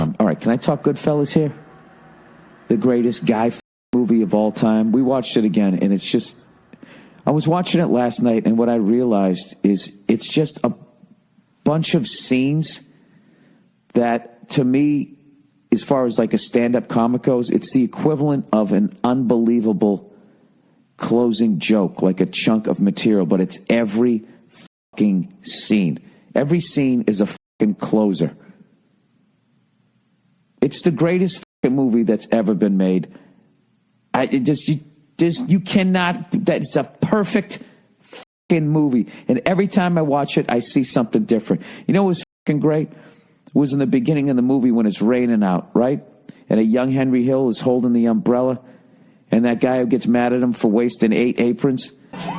All right, can I talk Goodfellas here? The greatest guy movie of all time. We watched it again, and it's just... I was watching it last night, and what I realized is it's just a bunch of scenes that, to me, as far as like a stand-up comic goes, it's the equivalent of an unbelievable closing joke, like a chunk of material, but it's every fucking scene. Every scene is a fucking closer. It's the greatest fucking movie that's ever been made. You cannot, that's a perfect fucking movie. And every time I watch it, I see something different. You know what was fucking great? It was in the beginning of the movie when it's raining out, right? And a young Henry Hill is holding the umbrella, and that guy who gets mad at him for wasting 8 aprons. Henry,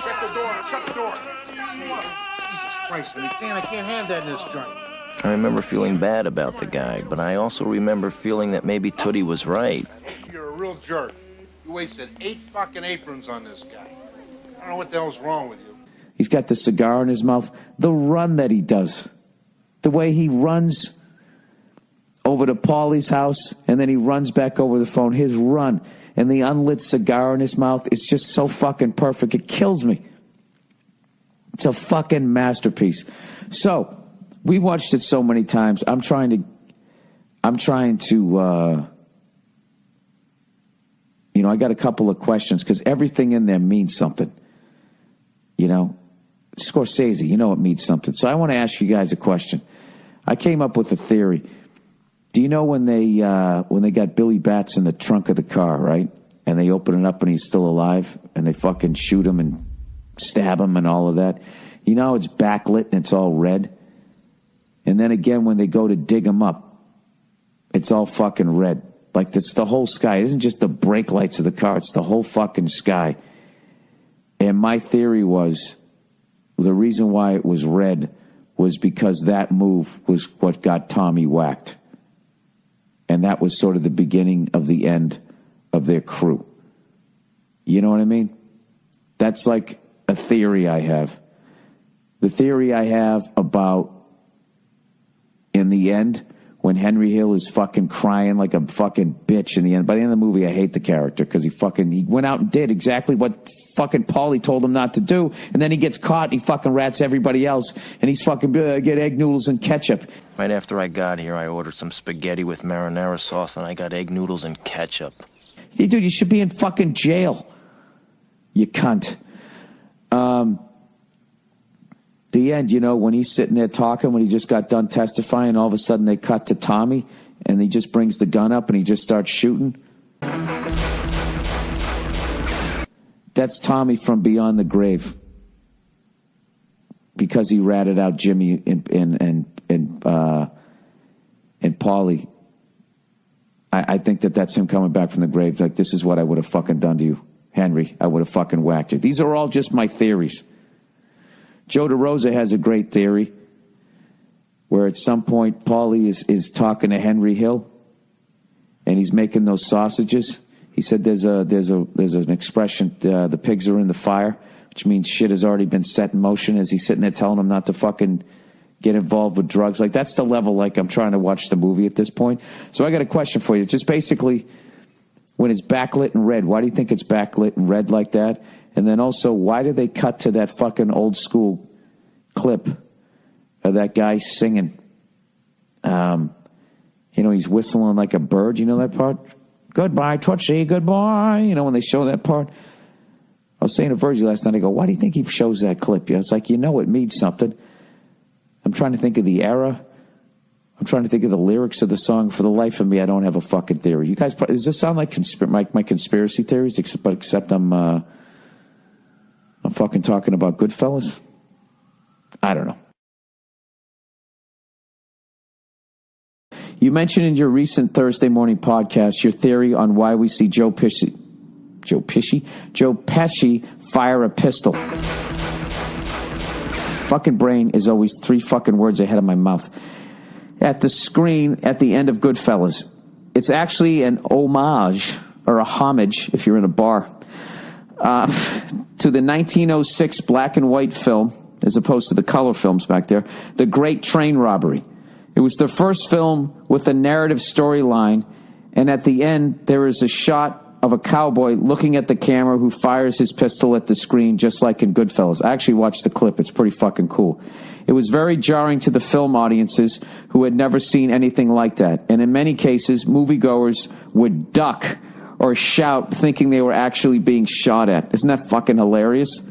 shut the door. Shut the door. Jesus Christ, I can't have that in this joint. I remember feeling bad about the guy, but I also remember feeling that maybe Tootie was right. You're a real jerk. You wasted 8 fucking aprons on this guy. I don't know what the hell's wrong with you. He's got the cigar in his mouth. The run that he does. The way he runs over to Paulie's house, and then he runs back over the phone. His run and the unlit cigar in his mouth is just so fucking perfect. It kills me. It's a fucking masterpiece. So, we watched it so many times. I'm trying to, I got a couple of questions because everything in there means something. You know, Scorsese, it means something. So I want to ask you guys a question. I came up with a theory. Do you know when they got Billy Bats in the trunk of the car, right? And they open it up and he's still alive, and they fucking shoot him and stab him and all of that. You know, it's backlit and it's all red. And then again, when they go to dig him up, it's all fucking red. Like, it's the whole sky. It isn't just the brake lights of the car. It's the whole fucking sky. And my theory was, the reason why it was red was because that move was what got Tommy whacked. And that was sort of the beginning of the end of their crew. You know what I mean? That's like a theory I have. The theory I have about, in the end, when Henry Hill is fucking crying like a fucking bitch in the end. By the end of the movie, I hate the character because he went out and did exactly what fucking Paulie told him not to do, and then he gets caught and he fucking rats everybody else, and he's fucking get egg noodles and ketchup. Right after I got here, I ordered some spaghetti with marinara sauce, and I got egg noodles and ketchup. Hey, dude, you should be in fucking jail, you cunt. The end, when he's sitting there talking, when he just got done testifying, all of a sudden they cut to Tommy, and he just brings the gun up and he just starts shooting. That's Tommy from beyond the grave, because he ratted out Jimmy and Paulie. I think that's him coming back from the grave. Like, this is what I would have fucking done to you, Henry. I would have fucking whacked you. These are all just my theories. Joe DeRosa has a great theory where at some point Paulie is talking to Henry Hill and he's making those sausages. He said there's an expression, the pigs are in the fire, which means shit has already been set in motion, as he's sitting there telling him not to fucking get involved with drugs. Like, that's the level, like, I'm trying to watch the movie at this point. So I got a question for you. Just basically, when it's backlit and red, why do you think it's backlit and red like that? And then also, why did they cut to that fucking old school clip of that guy singing? He's whistling like a bird. You know that part? Goodbye, Tootsie, goodbye. When they show that part. I was saying to Virgie last night, I go, why do you think he shows that clip? It's like, it means something. I'm trying to think of the era. I'm trying to think of the lyrics of the song. For the life of me, I don't have a fucking theory. You guys, does this sound like my conspiracy theories? Except I'm fucking talking about Goodfellas? I don't know. You mentioned in your recent Thursday morning podcast your theory on why we see Joe Pesci fire a pistol. Fucking brain is always 3 fucking words ahead of my mouth. At the screen at the end of Goodfellas, it's actually an homage, or a homage if you're in a bar, to the 1906 black and white film as opposed to the color films back there. The Great Train Robbery. It was the first film with a narrative storyline, and at the end, there is a shot of a cowboy looking at the camera who fires his pistol at the screen, just like in Goodfellas. I actually watched the clip. It's pretty fucking cool. It was very jarring to the film audiences who had never seen anything like that. And in many cases, moviegoers would duck or shout thinking they were actually being shot at. Isn't that fucking hilarious?